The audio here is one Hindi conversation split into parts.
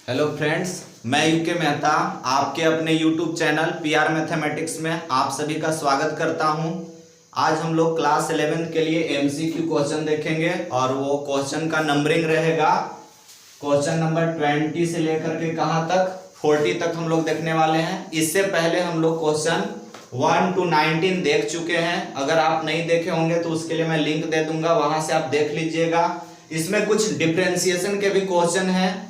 हेलो फ्रेंड्स, मैं यूके मेहता आपके अपने यूट्यूब चैनल पीआर मैथमेटिक्स में आप सभी का स्वागत करता हूं। आज हम लोग क्लास 11 के लिए एमसीक्यू क्वेश्चन देखेंगे और वो क्वेश्चन का नंबरिंग रहेगा। क्वेश्चन नंबर 20 से लेकर के कहां तक 40 तक हम लोग देखने वाले हैं। इससे पहले हम लोग क्वेश्चन 1 to 19 देख चुके हैं। अगर आप नहीं देखे होंगे तो उसके लिए मैं लिंक दे दूंगा, वहां से आप देख लीजिएगा। इसमें कुछ डिफरेंशिएशन के भी क्वेश्चन हैं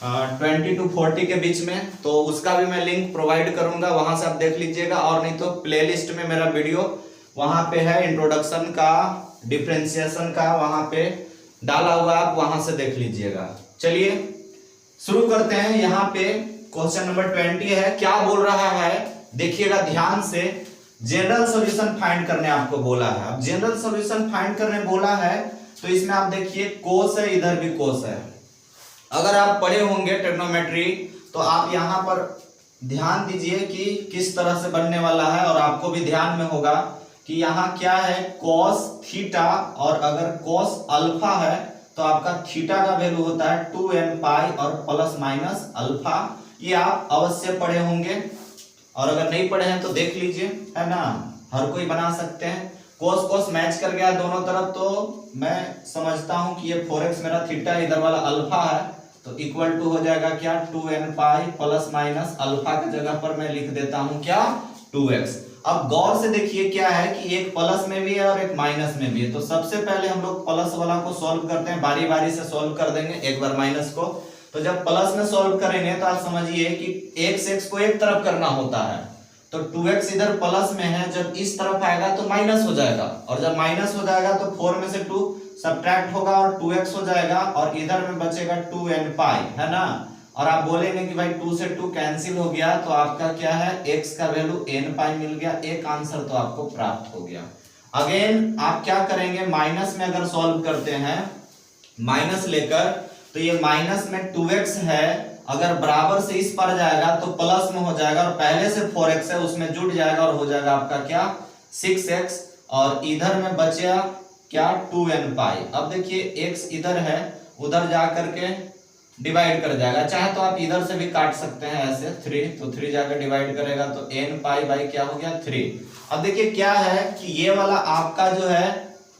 20 to 40 के बीच में, तो उसका भी मैं लिंक प्रोवाइड करूंगा, वहां से आप देख लीजिएगा। और नहीं तो प्लेलिस्ट में मेरा वीडियो वहां पे है, इंट्रोडक्शन का, डिफरेंशिएशन का, वहां पे डाला हुआ, आप वहां से देख लीजिएगा। चलिए शुरू करते हैं। यहाँ पे क्वेश्चन नंबर 20 है। क्या बोल रहा है देखिएगा ध्यान से। जनरल सॉल्यूशन फाइंड करने आपको बोला है। अब जनरल सॉल्यूशन फाइंड करने बोला है तो इसमें आप देखिए कोस है, इधर भी कोस है। अगर आप पढ़े होंगे ट्रिग्नोमेट्री तो आप यहाँ पर ध्यान दीजिए कि किस तरह से बनने वाला है, और आपको भी ध्यान में होगा कि यहाँ क्या है, कॉस थीटा, और अगर कॉस अल्फा है तो आपका थीटा का वैल्यू होता है 2n पाई और प्लस माइनस अल्फा। ये आप अवश्य पढ़े होंगे, और अगर नहीं पढ़े हैं तो देख लीजिए, है ना, हर कोई बना सकते हैं। कोस कोस मैच कर गया दोनों तरफ, तो मैं समझता हूं कि ये 4x मेरा थीटा, इधर वाला अल्फा है, तो इक्वल टू हो जाएगा क्या, 2n pi plus minus alpha की जगह पर मैं लिख देता हूं क्या, 2x। अब गौर से देखिए क्या है कि एक प्लस में भी है और एक माइनस में भी है। तो सबसे पहले हम लोग प्लस वाला को सॉल्व करते हैं, बारी बारी से सॉल्व कर देंगे, एक बार माइनस को। तो जब प्लस में सॉल्व करेंगे तो आप समझिए कि x को एक तरफ करना होता है, तो 2x इधर प्लस में है, जब इस तरफ आएगा तो माइनस हो जाएगा, और जब माइनस हो जाएगा तो 4 में से 2 सब्ट्रैक्ट होगा और 2x हो जाएगा, और इधर में बचेगा 2n पाई, है ना। और आप बोलेंगे कि भाई 2 से 2 कैंसिल हो गया, तो आपका क्या है, x का वैल्यू n पाई मिल गया। एक आंसर तो आपको प्राप्त हो गया। अगेन आप क्या करेंगे, माइनस में अगर सॉल्व करते हैं, माइनस लेकर, तो ये माइनस में 2x है, अगर बराबर से इस पर जाएगा तो प्लस में हो जाएगा, और पहले से 4x है उसमें जुड़ जाएगा और हो जाएगा आपका क्या, 6x, और इधर में बचा क्या, 2n पाई। अब देखिए x इधर है, उधर जा करके डिवाइड कर जाएगा, चाहे तो आप इधर से भी काट सकते हैं ऐसे, 3, तो 3 जाकर डिवाइड करेगा तो n पाई बाई क्या हो गया, 3। अब देखिए क्या है कि ये वाला आपका जो है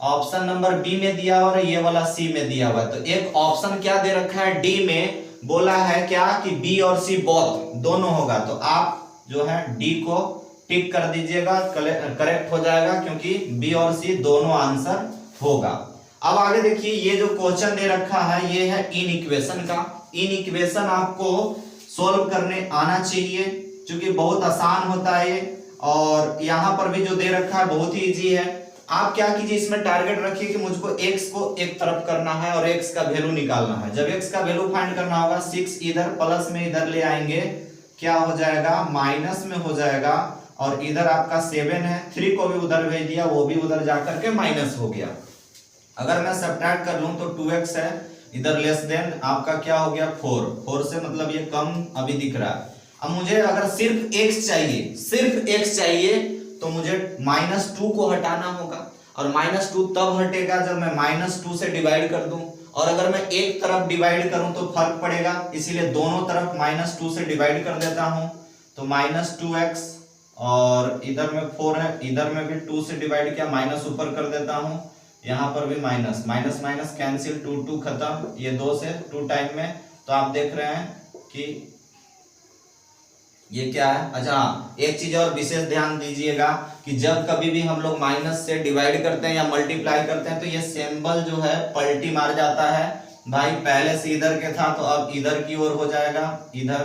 ऑप्शन नंबर बी में दिया हुआ है, ये वाला सी में दिया हुआ है। तो एक ऑप्शन क्या दे रखा है, डी में बोला है क्या कि बी और सी बोथ दोनों होगा, तो आप जो है डी को टिक कर दीजिएगा, करेक्ट हो जाएगा, क्योंकि बी और सी दोनों आंसर होगा। अब आगे देखिए, ये जो क्वेश्चन दे रखा है ये है इन इक्वेशन का। इन इक्वेशन आपको सोल्व करने आना चाहिए, क्योंकि बहुत आसान होता है ये, और यहाँ पर भी जो दे रखा है बहुत ही इजी है। आप क्या कीजिए, इसमें टारगेट रखिए कि मुझको x को एक तरफ करना है और x का वैल्यू निकालना है। जब x का वैल्यू फाइंड करना होगा, 6 इधर प्लस में इधर ले आएंगे, क्या हो जाएगा, माइनस में हो जाएगा, और इधर आपका 7 है, 3 को भी उधर भेज दिया, वो भी उधर जाकर के माइनस हो गया। अगर मैं सब्ट्रैक्ट कर लूं तो 2x है, इधर लेस देन आपका क्या हो गया, 4 से मतलब ये कम अभी दिख रहा है। अब मुझे अगर सिर्फ x चाहिए, सिर्फ x चाहिए, तो मुझे -2 को हटाना होगा, और -2 तब हटेगा जब मैं -2 से डिवाइड कर दूं, और अगर मैं एक तरफ डिवाइड करूं तो फर्क पड़ेगा, इसीलिए दोनों तरफ -2 से डिवाइड कर देता हूं। तो -2x, और इधर में 4 है, इधर में भी 2 से डिवाइड किया, माइनस ऊपर कर देता हूं, यहां पर भी माइनस, माइनस माइनस कैंसिल, 2 खत्म, ये 2 से 2 टाइम में। तो आप देख रहे हैं कि ये क्या है। अच्छा, एक चीज और विशेष ध्यान दीजिएगा कि जब कभी भी हम लोग माइनस से डिवाइड करते हैं या मल्टीप्लाई करते हैं तो ये सिंबल जो है पलटी मार जाता है। भाई पहले से इधर के था तो अब इधर की ओर हो जाएगा, इधर,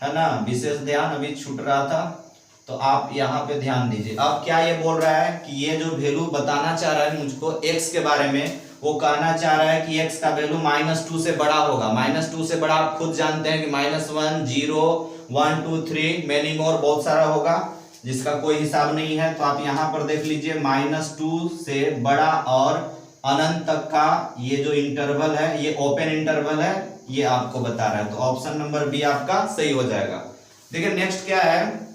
है ना, विशेष ध्यान, अभी छूट रहा था, तो आप यहाँ पे ध्यान दीजिए। अब क्या ये बोल रहा है कि ये जो वैल्यू बताना चाह रहा है मुझको x के बारे में, वो कहना चाह रहा है कि x का वैल्यू -2 से बड़ा होगा। -2 से बड़ा आप खुद जानते हैं कि -1, 0, 1, 2, 3, मेनी मोर, बहुत सारा होगा जिसका कोई हिसाब नहीं है। तो आप यहाँ पर देख लीजिए, -2 से बड़ा और अनंत तक का ये जो इंटरवल है, ये ओपन इंटरवल है, ये आपको बता रहा है। तो ऑप्शन नंबर बी आपका सही हो जाएगा। देखिए नेक्स्ट क्या है,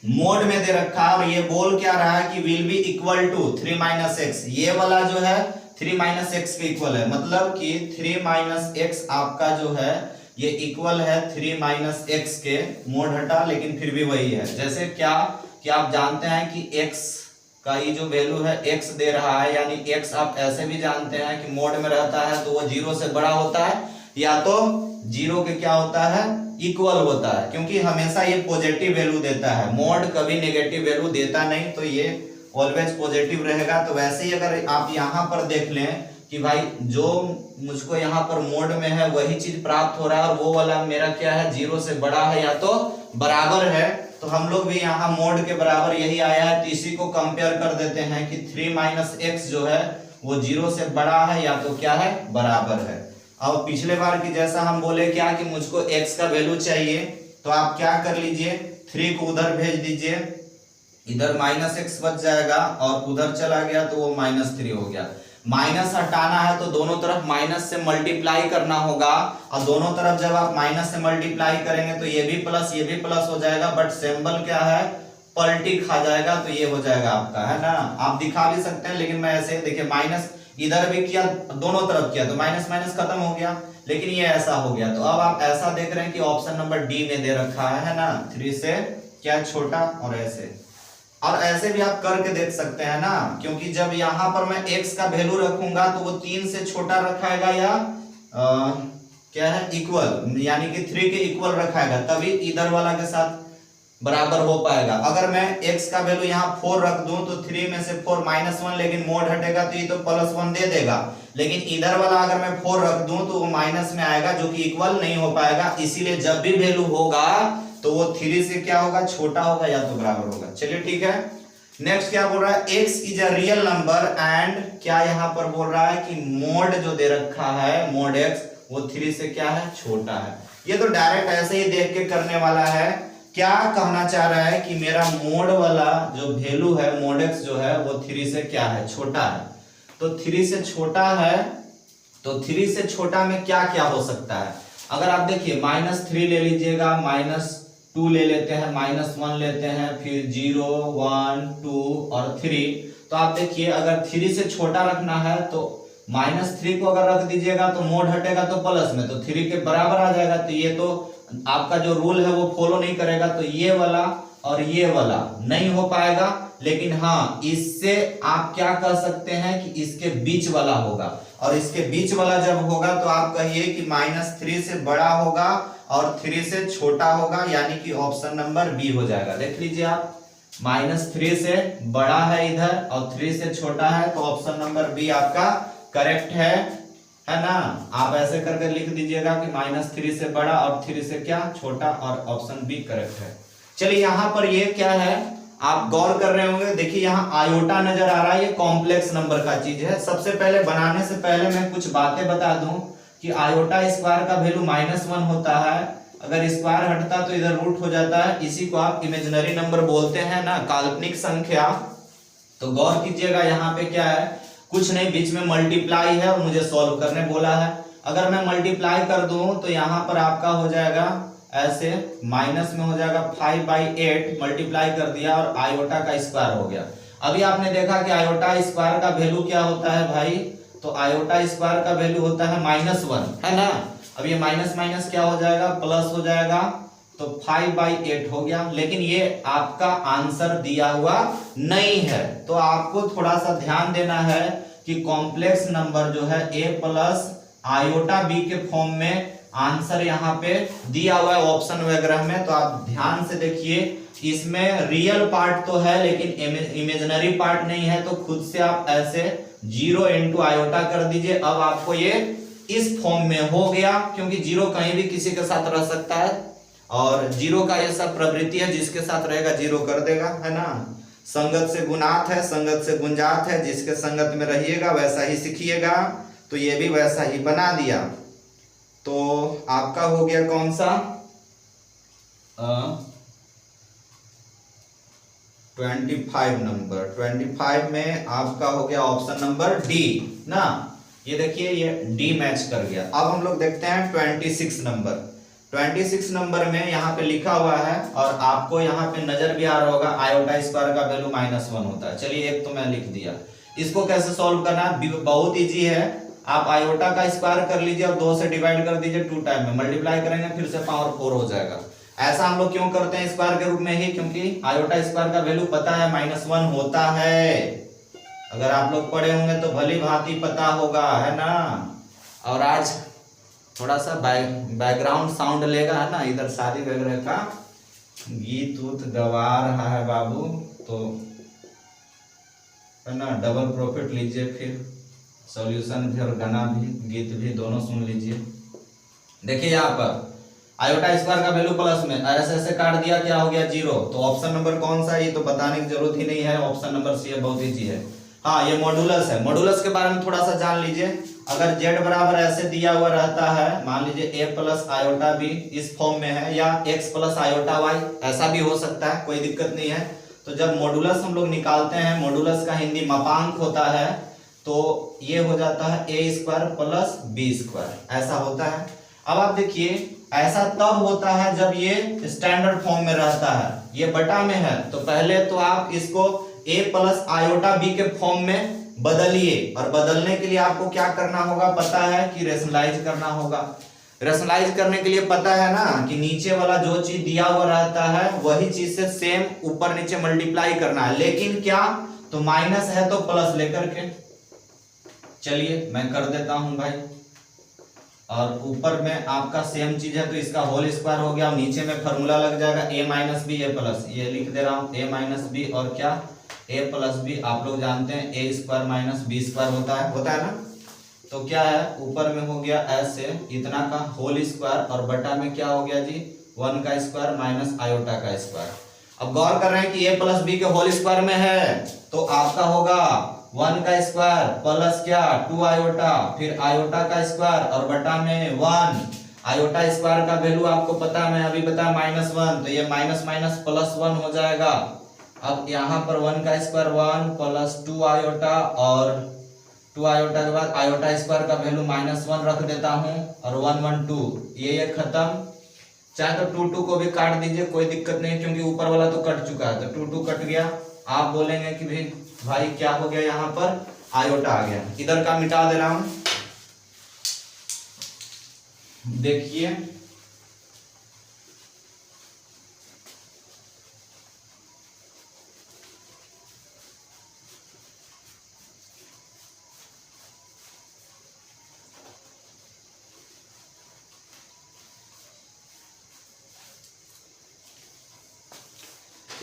मोड में दे रखा है, और ये बोल क्या रहा है कि will be equal to 3 - x। ये वाला जो है 3 - x के इक्वल है, मतलब कि 3 - x आपका जो है ये इक्वल है 3 माइनस एक्स के, मोड हटा लेकिन फिर भी वही है। जैसे क्या कि आप जानते हैं कि x का ये जो वैल्यू है x दे रहा है, यानी x आप ऐसे भी जानते हैं कि मोड में रहता है तो वो 0 से बड़ा होता है या तो 0 के क्या होता है, इक्वल होता है, क्योंकि हमेशा ये पॉजिटिव वैल्यू देता है, मोड कभी नेगेटिव वैल्यू देता नहीं, तो ये ऑलवेज पॉजिटिव रहेगा। तो वैसे ही अगर आप यहाँ पर देख लें कि भाई जो मुझको यहाँ पर मोड में है वही चीज प्राप्त हो रहा है और वो वाला मेरा क्या है, 0 से बड़ा है या तो बराबर है, तो हम लोग भी यहाँ मोड के बराबर यही आया है, तो इसी को कंपेयर कर देते हैं कि 3 माइनस एक्स जो है वो 0 से बड़ा है या तो क्या है, बराबर है। अब पिछले बार की जैसा हम बोले क्या कि मुझको x का वैल्यू चाहिए, तो आप क्या कर लीजिए, 3 को उधर भेज दीजिए, इधर माइनस एक्स बच जाएगा और उधर चला गया तो वो -3 हो गया। माइनस हटाना है तो दोनों तरफ माइनस से मल्टीप्लाई करना होगा, और दोनों तरफ जब आप माइनस से मल्टीप्लाई करेंगे तो ये भी प्लस हो जाएगा, बट सिंबल क्या है, पलटी खा जाएगा, तो ये हो जाएगा आपका, है ना। आप दिखा भी सकते हैं लेकिन मैं ऐसे देखिए माइनस इधर भी किया, दोनों तरफ किया तो माइनस माइनस खत्म हो गया, लेकिन ये ऐसा हो गया। तो अब आप ऐसा देख रहे हैं कि ऑप्शन नंबर डी में दे रखा है ना, 3 से क्या छोटा, और ऐसे, और ऐसे भी आप करके देख सकते हैं ना, क्योंकि जब यहाँ पर मैं x का वैल्यू रखूंगा तो वो 3 से छोटा रखाएगा या क्या है, इक्वल, यानी कि 3 के इक्वल रखाएगा, तभी इधर वाला के साथ बराबर हो पाएगा। अगर मैं x का वैल्यू यहाँ 4 रख दूं तो 3 में से 4 -1, लेकिन मोड हटेगा तो ये तो +1 दे देगा, लेकिन इधर वाला अगर मैं 4 रख दूं तो वो माइनस में आएगा, जो कि इक्वल नहीं हो पाएगा। इसीलिए जब भी वैल्यू होगा तो वो 3 से क्या होगा, छोटा होगा या तो बराबर होगा। चलिए ठीक है, नेक्स्ट क्या बोल रहा है, x is a real number and क्या यहाँ पर बोल रहा है कि मोड जो दे रखा है, मोड x वो 3 से क्या है, छोटा है। ये तो डायरेक्ट ऐसे ही देख के करने वाला है। क्या कहना चाह रहा है कि मेरा मोड वाला जो वैल्यू है, मोड x जो है वो 3 से क्या है, छोटा है। तो 3 से छोटा है, तो 3 से छोटा में क्या क्या हो सकता है, अगर आप देखिए -3 ले लीजिएगा, -2 ले लेते हैं, -1 लेते हैं, फिर 0, 1, 2 और 3। तो आप देखिए अगर 3 से छोटा रखना है तो -3 को अगर रख दीजिएगा तो मोड हटेगा तो प्लस में, तो 3 के बराबर आ जाएगा। तो ये तो आपका जो रूल है वो फॉलो नहीं करेगा, तो ये वाला और ये वाला नहीं हो पाएगा। लेकिन हाँ, इससे आप क्या कर सकते हैं कि इसके बीच वाला होगा, और इसके बीच वाला जब होगा तो आप कहिए कि -3 से बड़ा होगा और 3 से छोटा होगा, यानी कि ऑप्शन नंबर बी हो जाएगा। देख लीजिए आप, -3 से बड़ा है इधर और 3 से छोटा है, तो ऑप्शन नंबर बी आपका करेक्ट है ना। आप ऐसे करके लिख दीजिएगा कि -3 से बड़ा और 3 से क्या, छोटा, और ऑप्शन बी करेक्ट है। चलिए यहाँ पर ये क्या है, आप गौर कर रहे होंगे, देखिए यहाँ आयोटा नजर आ रहा है, ये कॉम्प्लेक्स नंबर का चीज है। सबसे पहले बनाने से पहले मैं कुछ बातें बता दूं कि आयोटा स्क्वायर का वैल्यू -1 होता है, अगर स्क्वायर हटता तो इधर रूट हो जाता है, इसी को आप इमेजिनरी नंबर बोलते हैं ना, काल्पनिक संख्या। तो गौर कीजिएगा यहाँ पे क्या है, कुछ नहीं, बीच में मल्टीप्लाई है और मुझे सॉल्व करने बोला है। अगर मैं मल्टीप्लाई कर दूं तो यहाँ पर आपका हो जाएगा ऐसे, माइनस में हो जाएगा 5/8, मल्टीप्लाई कर दिया और आयोटा का स्क्वायर हो गया। अभी आपने देखा कि आयोटा स्क्वायर का वैल्यू क्या होता है भाई, तो आयोटा स्क्वायर का वैल्यू होता है -1, है ना। अब ये माइनस माइनस क्या हो जाएगा, प्लस हो जाएगा, तो 5/8 हो गया। लेकिन ये आपका आंसर दिया हुआ नहीं है, तो आपको थोड़ा सा ध्यान देना है कि कॉम्प्लेक्स नंबर जो है a प्लस आयोटा b के फॉर्म में आंसर यहाँ पे दिया हुआ है ऑप्शन वगैरह में। तो आप ध्यान से देखिए, इसमें रियल पार्ट तो है लेकिन इमेजिनरी पार्ट नहीं है, तो खुद से आप ऐसे 0 × आयोटा कर दीजिए। अब आपको ये इस फॉर्म में हो गया, क्योंकि 0 कहीं भी किसी के साथ रह सकता है, और 0 का ये सब प्रवृत्ति है, जिसके साथ रहेगा 0 कर देगा, है ना। संगत से गुणात है, संगत से गुंजात है, जिसके संगत में रहिएगा वैसा ही सीखिएगा। तो ये भी वैसा ही बना दिया। तो आपका हो गया कौन सा, 25 नंबर, 25 में आपका हो गया ऑप्शन नंबर डी ना। ये देखिए ये डी मैच कर गया। अब हम लोग देखते हैं 26 नंबर। 26 नंबर में यहाँ पे लिखा हुआ है, और आपको यहाँ पे नजर भी आ रहा होगा, आयोटा स्क्वायर का वैल्यू -1 होता है। चलिए एक तो मैं लिख दिया, इसको कैसे सॉल्व करना है, बहुत इजी है। आप आयोटा का स्क्वायर कर लीजिए और 2 से डिवाइड कर दीजिए 2 टाइम में, मल्टीप्लाई करेंगे फिर से पावर 4 हो जाएगा। ऐसा हम लोग क्यों करते हैं स्क्वायर के रूप में ही, क्योंकि आयोटा स्क्वायर का वैल्यू पता है -1 होता है। अगर आप लोग पढ़े होंगे तो भली भांति पता होगा, है ना। और आज थोड़ा सा बैकग्राउंड साउंड लेगा, है ना, इधर शादी वगैरह का गीत उत गवा रहा है बाबू, तो है ना, डबल प्रॉफिट लीजिए, फिर सॉल्यूशन भी और गाना भी, गीत भी दोनों सुन लीजिए। देखिए यहाँ पर आयोटा स्क्वायर का वैल्यू प्लस में ऐसे ऐसे काट दिया, क्या हो गया 0। तो ऑप्शन नंबर कौन सा है ये तो बताने की जरूरत ही नहीं है, ऑप्शन नंबर सी है, बहुत ईजी है। हाँ, ये मॉडुलस है। मॉडुलस के बारे में थोड़ा सा जान लीजिए। अगर z बराबर ऐसे दिया हुआ रहता है, मान लीजिए a प्लस आयोटा b इस फॉर्म में है, या x प्लस आयोटा y ऐसा भी हो सकता है, कोई दिक्कत नहीं है। तो जब मॉडुलस हम लोग निकालते हैं, मॉडुलस का हिंदी मापांक होता है, तो ये हो जाता है a square plus b square, ऐसा होता है। अब आप देखिए ऐसा तब होता है जब ये स्टैंडर्ड फॉर्म में रहता है, ये बटा में है, तो पहले तो आप इसको a प्लस आयोटा b के फॉर्म में बदलिए, और बदलने के लिए आपको क्या करना होगा पता है कि रेशनलाइज करना होगा। रेशनलाइज करने के लिए पता है ना कि नीचे वाला जो चीज दिया हुआ रहता है वही चीज से सेम ऊपर नीचे मल्टीप्लाई करना है, लेकिन क्या तो माइनस है तो प्लस लेकर के। चलिए मैं कर देता हूं भाई, और ऊपर में आपका सेम चीज है तो इसका होल स्क्वायर हो गया, और नीचे में फॉर्मूला लग जाएगा a minus B A plus, ये लिख दे रहा हूं a माइनस बी और क्या a प्लस बी। आप लोग जानते हैं a square minus B square होता है ना। तो क्या है ऊपर में हो गया ऐसे इतना का होल स्क्वायर, और बटा में क्या हो गया जी 1 का स्क्वायर माइनस आयोटा का स्क्वायर। अब गौर कर रहे हैं कि a प्लस बी के होल स्क्वायर में है, तो आपका होगा 1 का स्क्वायर प्लस क्या 2 आयोटा, फिर आयोटा का स्क्वायर और बटा में 1। आयोटा स्क्वायर का वैल्यू आपको पता है, मैं अभी बताया -1, तो ये माइनस माइनस प्लस 1 हो जाएगा। अब यहाँ पर 1 का स्क्वायर 1 प्लस 2 आयोटा, और 2 आयोटा के बाद आयोटा स्क्वायर का वैल्यू -1 रख देता हूँ, और 1 1 2, ये खत्म। चाहे तो 2 2 को भी काट दीजिए, कोई दिक्कत नहीं, क्योंकि ऊपर वाला तो कट चुका है, तो 2 2 कट गया। आप बोलेंगे कि भाई क्या हो गया, यहाँ पर आयोटा आ गया, इधर का मिटा दे रहा हूं। देखिए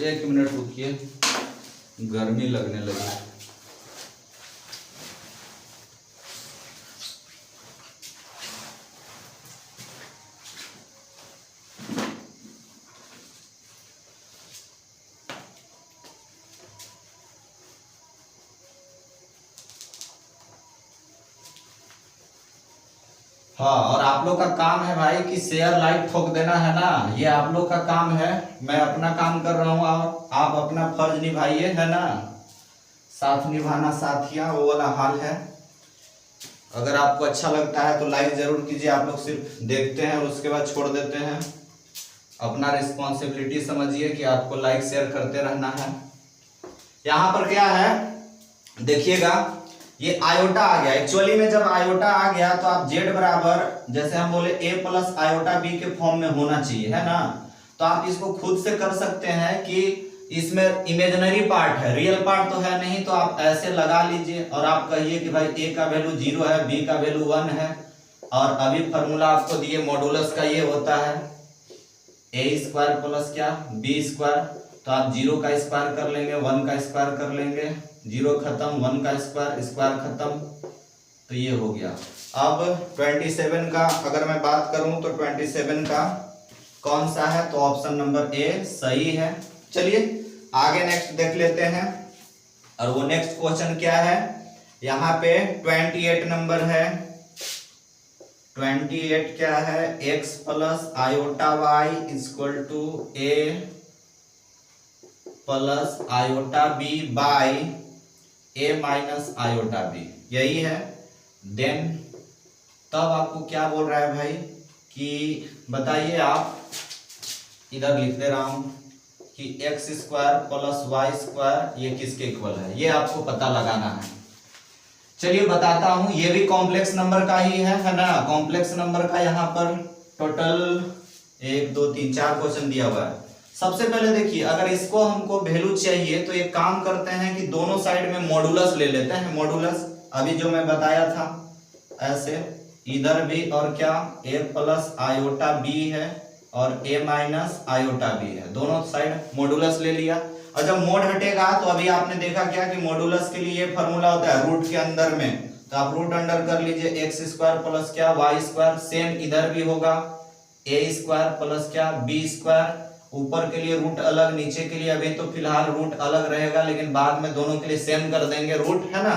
एक मिनट रुकिए, गर्मी लगने लगी। हाँ, और आप लोग का काम है भाई कि शेयर लाइक ठोक देना है ना, ये आप लोग का काम है। मैं अपना काम कर रहा हूँ और आप अपना फर्ज निभाइए, है ना। साथ निभाना साथिया, वो वाला हाल है। अगर आपको अच्छा लगता है तो लाइक जरूर कीजिए। आप लोग सिर्फ देखते हैं और उसके बाद छोड़ देते हैं। अपना रिस्पॉन्सिबिलिटी समझिए कि आपको लाइक शेयर करते रहना है। यहाँ पर क्या है देखिएगा, ये आयोटा आ गया। एक्चुअली में जब आयोटा आ गया तो आप z बराबर जैसे हम बोले a प्लस आयोटा b के फॉर्म में होना चाहिए, है ना। तो आप इसको खुद से कर सकते हैं कि इसमें इमेजिनरी पार्ट है, रियल पार्ट तो है नहीं, तो आप ऐसे लगा लीजिए और आप कहिए कि भाई a का वैल्यू 0 है, b का वैल्यू 1 है, और अभी फॉर्मूला आपको दिए मॉडुलस का, ये होता है a स्क्वायर प्लस क्या b स्क्वायर। तो आप 0 का स्क्वायर कर लेंगे, 1 का स्क्वायर कर लेंगे, 0 खत्म, 1 का स्क्वायर, स्क्वायर खत्म, तो ये हो गया। अब 27 का अगर मैं बात करूं तो 27 का कौन सा है, तो ऑप्शन नंबर ए सही है। चलिए आगे नेक्स्ट देख लेते हैं। और वो नेक्स्ट क्वेश्चन क्या है, यहाँ पे 28 नंबर है। 28 क्या है, x plus iota y equal to a plus iota b by a minus iota b, यही है। देन तब आपको क्या बोल रहा है भाई कि बताइए, आप इधर लिख दे रहा हूं कि x square plus Y square ये किसके इक्वल है, ये आपको पता लगाना है। चलिए बताता हूं, ये भी कॉम्प्लेक्स नंबर का ही है ना। कॉम्प्लेक्स नंबर का यहाँ पर टोटल 1 2 3 4 क्वेश्चन दिया हुआ है। सबसे पहले देखिए, अगर इसको हमको वैल्यू चाहिए तो एक काम करते हैं कि दोनों साइड में मॉडुलस ले लेते हैं। मॉडुलस अभी जो मैं बताया था ऐसे, इधर भी और क्या a प्लस आयोटा b है और a माइनस आयोटा b है, दोनों साइड मॉडुलस ले लिया। और जब मोड हटेगा तो अभी आपने देखा क्या कि मॉडुलस के लिए फॉर्मूला होता है रूट के अंदर में, तो आप रूट अंडर कर लीजिए एक्स स्क्वायर प्लस क्या वाई स्क्वायर। सेम इधर भी होगा ए स्क्वायर प्लस क्या बी स्क्वायर। ऊपर के लिए रूट अलग, नीचे के लिए अभी तो फिलहाल रूट अलग रहेगा, लेकिन बाद में दोनों के लिए सेम कर देंगे रूट, है ना।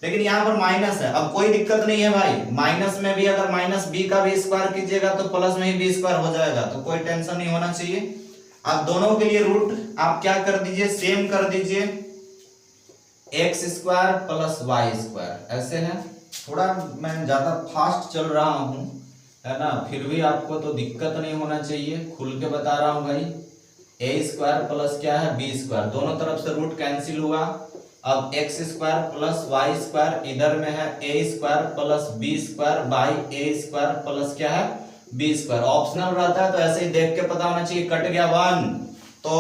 लेकिन यहाँ पर माइनस है, अब कोई दिक्कत नहीं है भाई, माइनस में भी अगर माइनस बी का भी स्क्वायर कीजिएगा तो प्लस में ही बी स्क्वायर हो जाएगा, तो कोई टेंशन नहीं होना चाहिए। अब दोनों के लिए रूट आप क्या कर दीजिए, सेम कर दीजिए, X square plus Y square, ऐसे है। थोड़ा मैं ज्यादा फास्ट चल रहा हूं, है ना, फिर भी आपको तो दिक्कत नहीं होना चाहिए, खुल के बता रहा हूं भाई। ए स्क्वायर प्लस क्या है बी स्क्वायर, दोनों तरफ से रूट कैंसिल हुआ। अब X square plus Y square, इधर में है A square plus B square by A square plus क्या है बी स्क्वायर। ऑप्शनल रहता है तो ऐसे ही देख के पता होना चाहिए, कट गया 1 तो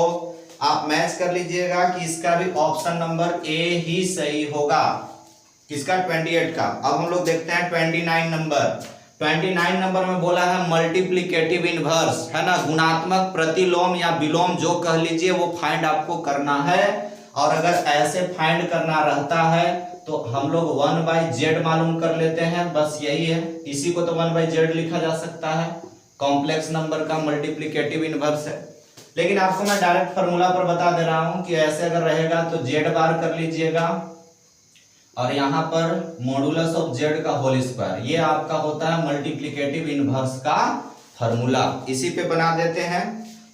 आप मैच कर लीजिएगा कि इसका भी ऑप्शन नंबर ए ही सही होगा। किसका 28 का। अब हम लोग देखते हैं 29 नंबर। 29 नंबर में बोला है मल्टीप्लिकेटिव इनवर्स, है ना, गुणात्मक प्रतिलोम या विलोम जो कह लीजिए वो फाइंड आपको करना है। और अगर ऐसे फाइंड करना रहता है तो हम लोग 1/z मालूम कर लेते हैं, बस यही है। इसी को तो 1/z लिखा जा सकता है, कॉम्प्लेक्स नंबर का मल्टीप्लिकेटिव इनवर्स है। लेकिन आपको मैं डायरेक्ट फॉर्मूला पर बता दे रहा हूं कि ऐसे अगर रहेगा तो z बार कर लीजिएगा और यहाँ पर मॉडुलस ऑफ z का होल स्क्वायर, ये आपका होता है मल्टीप्लिकेटिव इनवर्स का फॉर्मूला। इसी पे बना देते हैं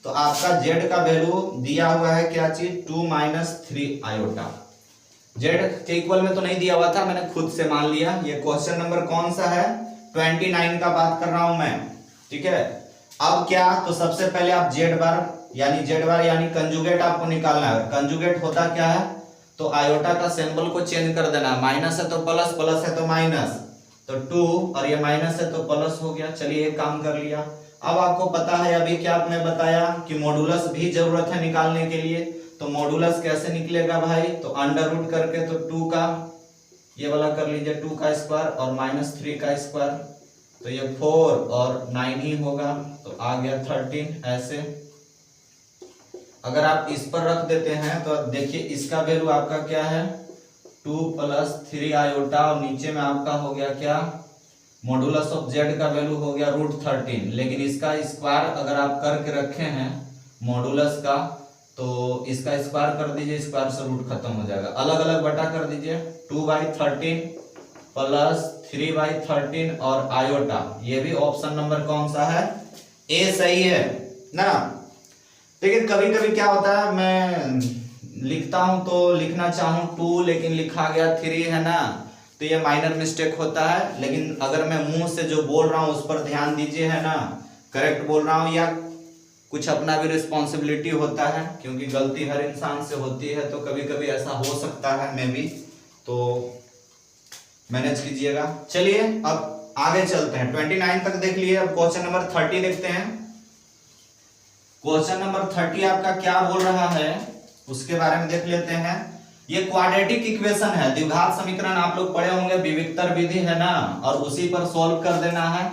तो आपका z का वैल्यू दिया हुआ है क्या चीज 2 - 3 आयोटा। z के इक्वल में तो नहीं दिया हुआ था, मैंने खुद से मान लिया। ये क्वेश्चन नंबर कौन सा है 29 का बात कर रहा हूं मैं, ठीक है। अब क्या, तो सबसे पहले आप z बार यानी कंजुगेट आपको निकालना है। कंजुगेट होता क्या है, तो आयोटा का सिंबल को चेंज कर देना, माइनस है तो प्लस, प्लस है तो माइनस, तो 2 और ये माइनस है तो प्लस हो गया। चलिए एक काम कर लिया। अब आपको पता है अभी क्या आपने बताया कि मॉडुलस भी जरूरत है निकालने के लिए, तो मॉडुलस कैसे निकलेगा भाई, तो अंडर रूट करके, तो 2 का ये वाला कर लीजिए 2 का स्क्वायर और -3 का स्क्वायर, तो ये 4 और 9 ही होगा, तो आ गया 13। ऐसे अगर आप इस पर रख देते हैं तो देखिए इसका वैल्यू आपका क्या है 2 + 3 आयोटा और नीचे में आपका हो गया क्या मॉडुलस ऑफ z का वैल्यू हो गया √13। लेकिन इसका स्क्वायर अगर आप करके रखे हैं मॉडुलस का, तो इसका स्क्वायर कर दीजिए, स्क्वायर से रूट खत्म हो जाएगा, अलग अलग बटा कर दीजिए। 2/13 प्लस 3/13 और आयोटा, ये भी ऑप्शन नंबर कौन सा है ए सही है ना। लेकिन कभी कभी क्या होता है मैं लिखता हूं तो लिखना चाहूं 2 लेकिन लिखा गया 3, है ना, तो ये माइनर मिस्टेक होता है। लेकिन अगर मैं मुंह से जो बोल रहा हूं उस पर ध्यान दीजिए, है ना, करेक्ट बोल रहा हूं या कुछ अपना भी रिस्पॉन्सिबिलिटी होता है, क्योंकि गलती हर इंसान से होती है, तो कभी कभी ऐसा हो सकता है, मैं भी, तो मैनेज कीजिएगा। चलिए अब आगे चलते हैं, 29 तक देख लिए। अब क्वेश्चन नंबर 30 देखते हैं। क्वेश्चन नंबर 30 आपका क्या बोल रहा है उसके बारे में देख लेते हैं। ये क्वाड्रेटिक इक्वेशन है, द्विघात समीकरण आप लोग पढ़े होंगे, विविक्तर विधि, है ना, और उसी पर सॉल्व कर देना है।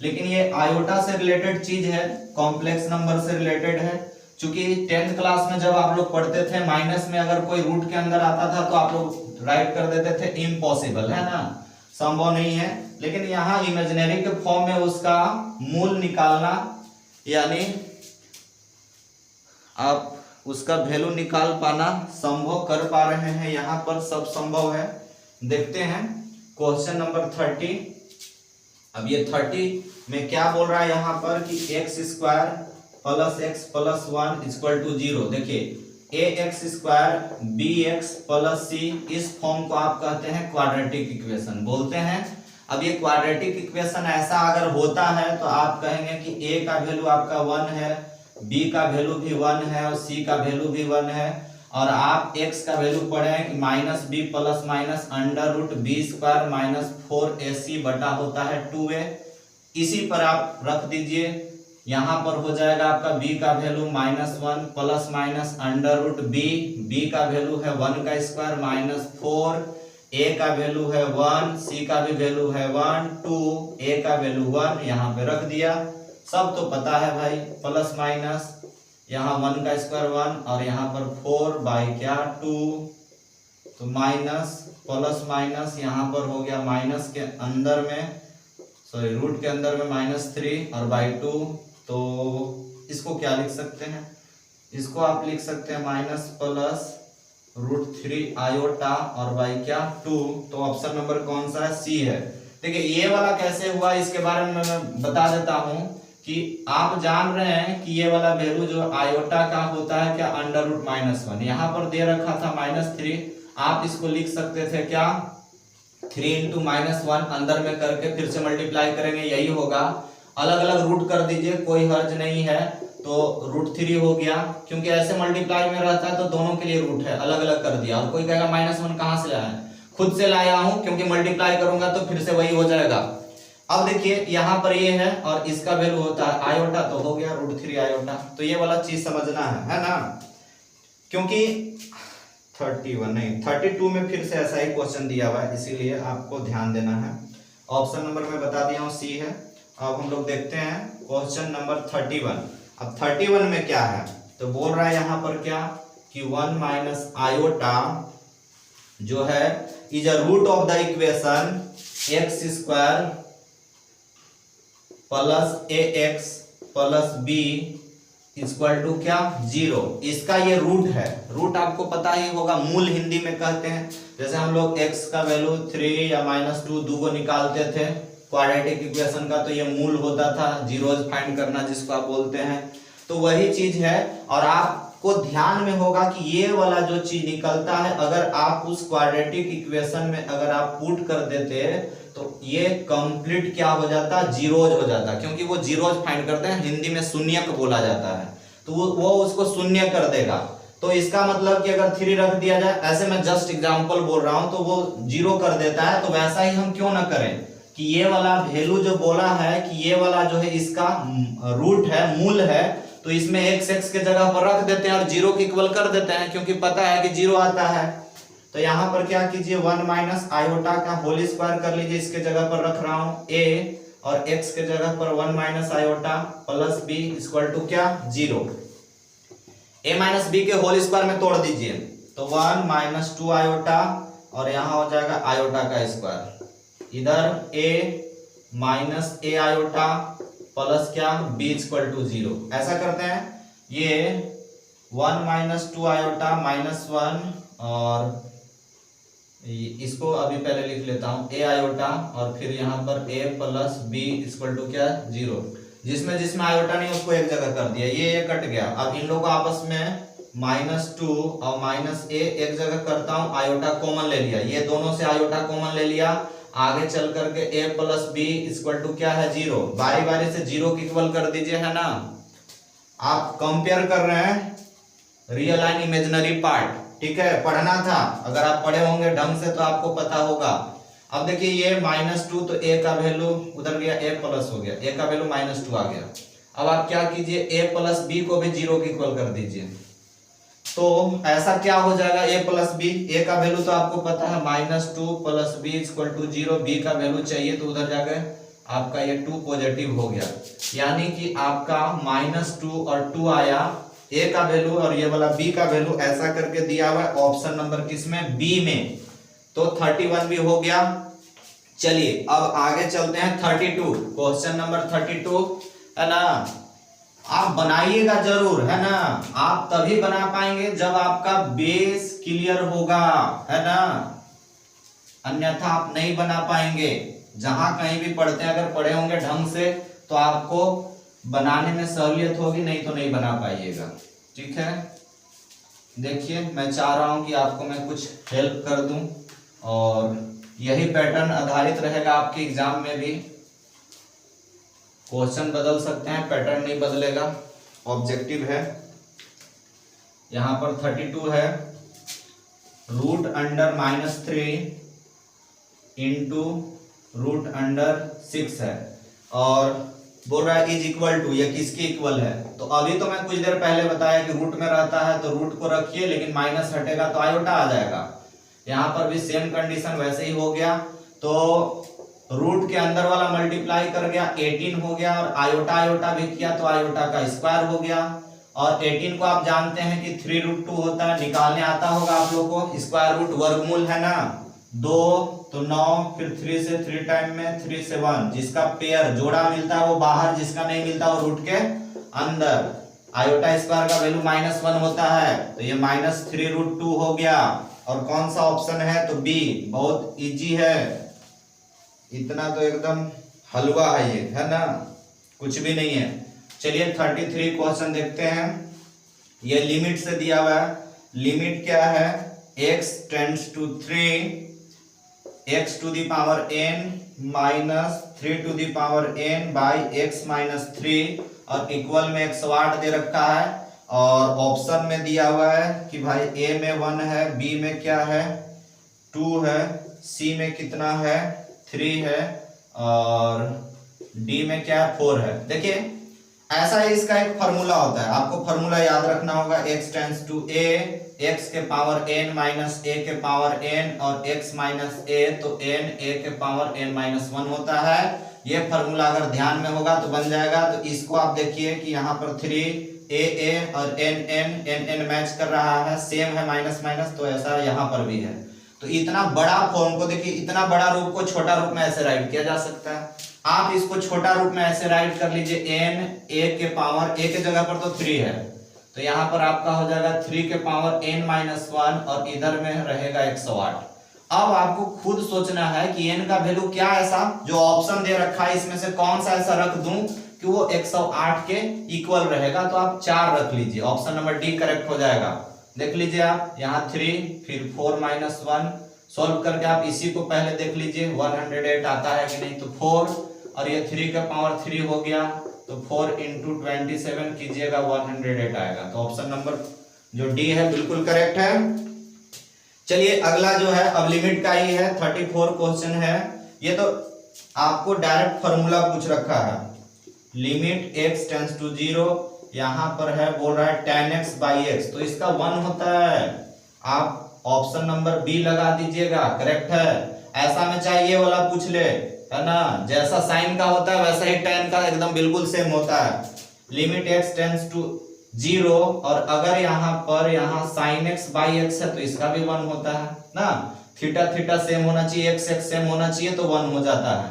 लेकिन ये आयोटा से रिलेटेड चीज है, कॉम्प्लेक्स नंबर से रिलेटेड है। चूंकि 10th क्लास में जब आप लोग पढ़ते थे माइनस में अगर कोई रूट के अंदर आता था तो आप लोग राइट कर देते थे इम्पॉसिबल, है ना, संभव नहीं है। लेकिन यहाँ इमेजिनरी के फॉर्म में उसका मूल निकालना, यानी आप उसका वैल्यू निकाल पाना संभव कर पा रहे हैं, यहां पर सब संभव है। देखते हैं क्वेश्चन नंबर 30। अब ये 30 में क्या बोल रहा है यहाँ पर कि x² + x + 1 = 0। देखिए ax² bx + c, इस फॉर्म को आप कहते हैं क्वाड्रेटिक इक्वेशन बोलते हैं। अब ये क्वाड्रेटिक इक्वेशन ऐसा अगर होता है तो आप कहेंगे कि a का वैल्यू आपका 1 है, b का वैल्यू भी 1 है और c का वैल्यू भी 1 है। और आप x का वैल्यू पढ़े हैं कि minus B plus minus under root B square minus 4ac बटा होता है 2a। इसी पर आप रख दीजिए, यहाँ पर हो जाएगा आपका b का value -1 plus minus under root b का वैल्यू है 1 का स्क्वायर माइनस 4, a का वैल्यू है 1, c का भी वैल्यू है 1, 2 a का वैल्यू 1 यहाँ पे रख दिया। सब तो पता है भाई, प्लस माइनस यहाँ 1 का स्क्वायर 1 और यहाँ पर 4 बाई क्या 2, तो माइनस प्लस माइनस यहाँ पर हो गया माइनस के अंदर में सॉरी रूट के अंदर में -3 और बाई 2, तो इसको क्या लिख सकते हैं, इसको आप लिख सकते हैं माइनस प्लस √3 आयोटा और बाई क्या 2। तो ऑप्शन नंबर कौन सा है, सी है। देखिए ये वाला कैसे हुआ इसके बारे में मैं बता देता हूं कि आप जान रहे हैं कि ये वाला वैल्यू जो आयोटा का होता है क्या अंडर रूट -1, यहाँ पर दे रखा था -3, आप इसको लिख सकते थे क्या 3 × -1 अंदर में करके फिर से मल्टीप्लाई करेंगे, यही होगा। अलग अलग रूट कर दीजिए, कोई हर्ज नहीं है, तो √3 हो गया, क्योंकि ऐसे मल्टीप्लाई में रहता है तो दोनों के लिए रूट है, अलग अलग कर दिया। और कोई कहेगा -1 कहाँ से लाया है, खुद से लाया हूं, क्योंकि मल्टीप्लाई करूंगा तो फिर से वही हो जाएगा। अब देखिए यहाँ पर ये है और इसका वैल्यू होता है आयोटा, तो हो गया √3 आयोटा। तो ये वाला चीज समझना है ना, क्योंकि 31 नहीं 32 में फिर से ऐसा ही क्वेश्चन दिया हुआ है, इसीलिए आपको ध्यान देना है। ऑप्शन नंबर में बता दिया हूं सी है। अब हम लोग देखते हैं क्वेश्चन नंबर 31। अब 31 में क्या है, तो बोल रहा है यहाँ पर क्या कि 1 माइनस आयोटा जो है is a root of the equation x square plus ax plus b equal to क्या 0। इसका ये रूट है, रूट आपको पता ही होगा, मूल हिंदी में कहते हैं। जैसे हम लोग x का वैल्यू 3 या -2 दो को निकालते थे क्वाड्रेटिक इक्वेशन का, तो ये मूल होता था, जीरोज फाइंड करना जिसको आप बोलते हैं, तो वही चीज है। और आपको ध्यान में होगा कि ये वाला जो चीज निकलता है, अगर आप उस क्वाड्रेटिक इक्वेशन में अगर आप पुट कर देते तो ये कंप्लीट क्या हो जाता, जीरोज हो जाता, क्योंकि वो जीरोज फाइंड करते हैं, हिंदी में शून्यक बोला जाता है, तो वो उसको शून्य कर देगा। तो इसका मतलब कि अगर 3 रख दिया जाए, ऐसे मैं जस्ट एग्जांपल बोल रहा हूं, तो वो 0 कर देता है। तो वैसा ही हम क्यों ना करें कि ये वाला वैल्यू जो बोला है कि ये वाला जो है इसका रूट है, मूल है, तो इसमें x के जगह पर रख देते हैं और 0 के इक्वल कर देते हैं, क्योंकि पता है कि 0 आता है। तो यहाँ पर क्या कीजिए 1 माइनस आयोटा का होल स्क्वायर कर लीजिए, इसके जगह पर रख रहा हूं a और x के जगह पर 1 minus iota plus b equal to क्या 0। a माइनस b के होल स्क्वायर में तोड़ दीजिए, तो 1 माइनस 2 आयोटा और यहाँ हो जाएगा आयोटा का स्क्वायर, इधर a minus a iota plus क्या b इक्वल टू 0। ऐसा करते हैं, ये 1 माइनस 2 आयोटा -1 और इसको अभी पहले लिख लेता हूं a आयोटा और फिर यहाँ पर a plus b equal to क्या 0। जिसमें जिसमें आयोटा नहीं उसको एक जगह कर दिया, ये कट गया। अब इन लोगों को आपस में -2 और -a एक जगह करता हूं, आयोटा कॉमन ले लिया, ये दोनों से आयोटा कॉमन ले लिया, आगे चल करके a plus b equal to क्या है 0। बारी बारी से 0 की इक्वल कर दीजिए, है ना। आप कंपेयर कर रहे हैं रियल एंड इमेजिनरी पार्ट, ठीक है, पढ़ना था, अगर आप पढ़े होंगे ढंग से तो आपको पता होगा। अब देखिए ये -2 तो a का वैल्यू उधर गया, a प्लस हो गया, a का वैल्यू -2 आ गया। अब आप क्या कीजिए a प्लस b को भी 0 के इक्वल कर दीजिए, तो ऐसा क्या हो जाएगा a प्लस b, a का वैल्यू तो आपको पता है -2 plus b equal to 0, b का वैल्यू चाहिए तो उधर जाकर आपका ये 2 पॉजिटिव हो गया, यानी कि आपका -2 और 2 आया a का वैल्यू और ये वाला b का वैल्यू ऐसा करके दिया हुआ है ऑप्शन नंबर किसमें b में, तो 31 भी हो गया। चलिए अब आगे चलते हैं 32, क्वेश्चन नंबर 32 है ना। आप बनाइएगा जरूर, है ना, आप तभी बना पाएंगे जब आपका बेस क्लियर होगा, है ना, अन्यथा आप नहीं बना पाएंगे। जहां कहीं भी पढ़ते हैं अगर पढ़े होंगे ढंग से तो आपको बनाने में सहूलियत होगी, नहीं तो नहीं बना पाइएगा, ठीक है। देखिए मैं चाह रहा हूं कि आपको मैं कुछ हेल्प कर दूं और यही पैटर्न आधारित रहेगा आपके एग्जाम में भी। क्वेश्चन बदल सकते हैं, पैटर्न नहीं बदलेगा, ऑब्जेक्टिव है। यहाँ पर 32 है, root under -3 into root under 6 है, और बोल रहा है इज इक्वल टू, ये किसके इक्वल है। तो अभी तो मैं कुछ देर पहले बताया कि रूट में रहता है तो रूट को रखिए, लेकिन माइनस हटेगा तो आयोटा आ जाएगा। यहाँ पर भी सेम कंडीशन वैसे ही हो गया, तो रूट के अंदर वाला मल्टीप्लाई कर गया 18 हो गया, और आयोटा आयोटा भी किया तो आयोटा का स्क्वायर हो गया। और 18 को आप जानते हैं कि 3√2 होता है, निकालने आता होगा आप लोग को। स्क्वायर रूट वर्गमूल है ना 2 तो 9, फिर 3 से 3 टाइम में 3 से 1, जिसका पेयर जोड़ा मिलता है वो बाहर, जिसका नहीं मिलता वो रूट के अंदर। आयोटा स्क्वायर का वैल्यू -1 होता है, तो ये -3√2 हो गया। और कौन सा ऑप्शन है, तो बी। बहुत इजी है, इतना तो एकदम हलवा है ये, है ना, कुछ भी नहीं है। चलिए 33 क्वेश्चन देखते हैं। ये लिमिट से दिया हुआ है। लिमिट क्या है, x tends to 3 x to the power n minus 3 to the power n by x minus 3, और इक्वल में 108 दे रखा है। और ऑप्शन में दिया हुआ है कि भाई a में 1 है, b में क्या है 2 है, c में कितना है 3 है, और d में क्या है 4 है। देखिए ऐसा ही इसका एक फॉर्मूला होता है, आपको फॉर्मूला याद रखना होगा। x tends to a, x के पावर n माइनस a के पावर n, और x माइनस a तो n a के पावर n माइनस 1 होता है। ये फॉर्मूला अगर ध्यान में होगा तो बन जाएगा। तो इसको आप देखिए कि यहाँ पर 3 a और n मैच कर रहा है, सेम है माइनस माइनस, तो ऐसा यहाँ पर भी है। तो इतना बड़ा फॉर्म को देखिए, इतना बड़ा रूप को छोटा रूप में ऐसे राइट किया जा सकता है। आप इसको छोटा रूप में ऐसे राइट कर लीजिए, n a के पावर a के जगह पर तो 3 है, तो यहाँ पर आपका हो जाएगा 3 के पावर n माइनस 1, और इधर में रहेगा 108। अब आपको खुद सोचना है कि n का वैल्यू क्या ऐसा जो ऑप्शन दे रखा है इसमें से कौन सा ऐसा रख दूं कि वो 108 के इक्वल रहेगा। तो आप 4 रख लीजिए, ऑप्शन नंबर डी करेक्ट हो जाएगा। देख लीजिए आप, यहाँ 3 फिर 4 माइनस 1, सॉल्व करके आप इसी को पहले देख लीजिए 108 आता है कि नहीं, तो 4, और ये 3 का पावर 3 हो गया, तो 4 इंटू 27 कीजिएगा 108 आएगा। तो ऑप्शन नंबर जो डी है बिल्कुल करेक्ट है। चलिए अगला जो है अब लिमिट का ही है, 34 क्वेश्चन है। ये तो आपको डायरेक्ट फॉर्मूला पूछ रखा है, लिमिट x टेंड्स टू 0, यहाँ पर है बोल रहा है tan x बाई x, तो इसका 1 होता है। आप ऑप्शन नंबर बी लगा दीजिएगा, करेक्ट है। ऐसा में चाहे ये वाला पूछ ले, है ना, जैसा साइन का होता है वैसा ही tan का एकदम बिल्कुल सेम होता है। लिमिट x टेंड्स टू 0, और अगर यहाँ पर यहाँ sin x बाई x है तो इसका भी 1 होता है ना। थीटा थीटा सेम होना चाहिए, x x सेम होना चाहिए, तो 1 हो जाता है।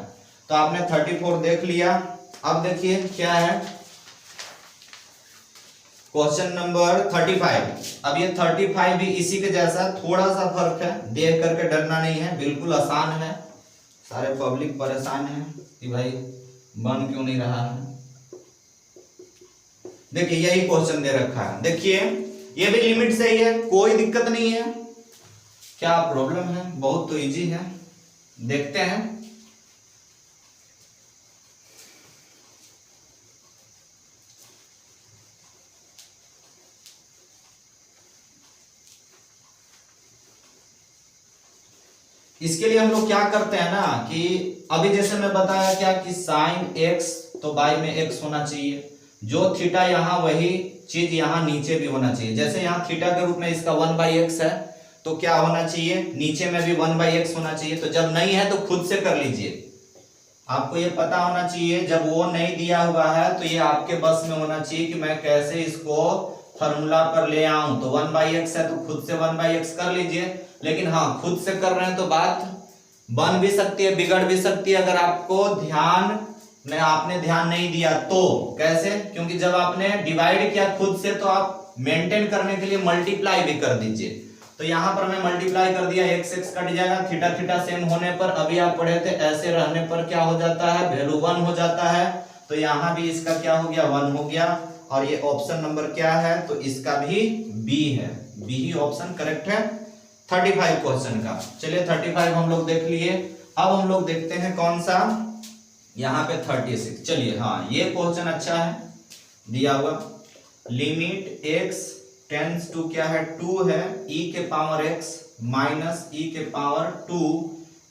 तो आपने 34 देख लिया। अब देखिए क्या है क्वेश्चन नंबर 35। अब ये 35 भी इसी के जैसा, थोड़ा सा फर्क है, देख करके डरना नहीं है, बिल्कुल आसान है। सारे पब्लिक परेशान है कि भाई बन क्यों नहीं रहा है। देखिए यही क्वेश्चन दे रखा है, देखिए ये भी लिमिट से ही है, कोई दिक्कत नहीं है। क्या प्रॉब्लम है, बहुत तो इजी है, देखते हैं। इसके लिए हम लोग क्या करते हैं ना कि अभी जैसे मैं बताया क्या कि साइन x तो बाई में x होना चाहिए, जो थीटा यहाँ वही चीज यहाँ नीचे भी होना चाहिए। जैसे यहाँ थीटा के रूप में इसका 1/x है, तो क्या होना चाहिए नीचे में भी 1/x होना चाहिए। तो जब नहीं है तो खुद से कर लीजिए, आपको ये पता होना चाहिए। जब वो नहीं दिया हुआ है तो ये आपके बस में होना चाहिए कि मैं कैसे इसको फॉर्मूला पर ले आऊं। तो 1/x है तो खुद से 1/x कर लीजिए। लेकिन हाँ, खुद से कर रहे हैं तो बात बन भी सकती है, बिगड़ भी सकती है, अगर आपको आपने ध्यान नहीं दिया तो। कैसे? क्योंकि जब आपने डिवाइड किया खुद से तो आप मेंटेन करने के लिए मल्टीप्लाई भी कर दीजिए। तो यहाँ पर मैं मल्टीप्लाई कर दिया, x x कट जाएगा, थीटा थीटा सेम होने पर, अभी आप पढ़े थे ऐसे रहने पर क्या हो जाता है, वैल्यू 1 हो जाता है। तो यहाँ भी इसका क्या हो गया, 1 हो गया। और ये ऑप्शन नंबर क्या है, तो इसका भी बी है, बी ही ऑप्शन करेक्ट है 35 क्वेश्चन का। चलिए 35 हम लोग देख लिए। अब हम लोग देखते हैं कौन सा, यहाँ पे 36। चलिए हाँ, ये क्वेश्चन अच्छा है दिया हुआ। लिमिट x टेंस टू क्या है 2 है e के पावर x माइनस e के पावर 2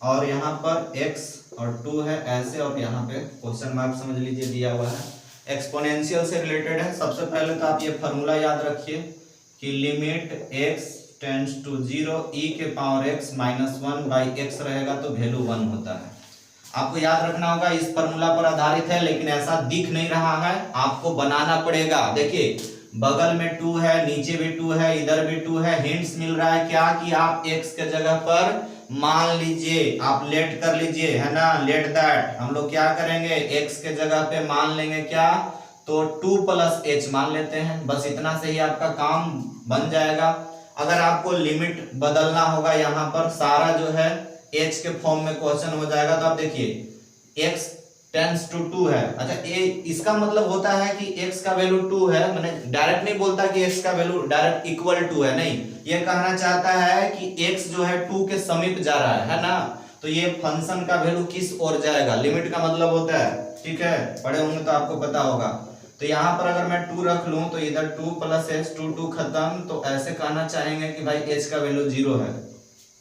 और यहाँ पर x और 2 है ऐसे, और यहाँ पे क्वेश्चन मार्क समझ लीजिए दिया हुआ है, एक्सपोनेंशियल से रिलेटेड है। सबसे पहले तो आप ये फॉर्मूला याद रखिए कि limit x tends to 0 e के power x minus 1 by x रहेगा तो वैल्यू 1 होता है। आपको याद रखना होगा, इस फॉर्मूला पर आधारित है लेकिन ऐसा दिख नहीं रहा है, आपको बनाना पड़ेगा। देखिए बगल में 2 है, नीचे भी 2 है, इधर भी 2 है। हिंट्स मिल रहा है क्या कि आप x के जगह पर मान लीजिए, आप लेट कर लीजिए, है ना, लेट दैट। हम लोग क्या करेंगे, x के जगह पे मान लेंगे क्या, तो 2 प्लस h मान लेते हैं। बस इतना से ही आपका काम बन जाएगा। अगर आपको लिमिट बदलना होगा यहाँ पर सारा जो है h के फॉर्म में क्वेश्चन हो जाएगा, तो आप देखिए x टेंस टू 2 है। अच्छा ये इसका मतलब होता है कि x का वैल्यू 2 है, मैंने डायरेक्ट नहीं बोलता कि x का वैल्यू डायरेक्ट इक्वल टू है, नहीं, ये कहना चाहता है कि x जो है 2 के समीप जा रहा है ना, तो ये फंक्शन का वैल्यू किस ओर जाएगा, लिमिट का मतलब होता है, ठीक है, पढ़े होंगे तो आपको पता होगा। तो यहाँ पर अगर मैं 2 रख लूं तो इधर 2 प्लस h 2 खत्म, तो ऐसे कहना चाहेंगे कि भाई h का वैल्यू 0 है।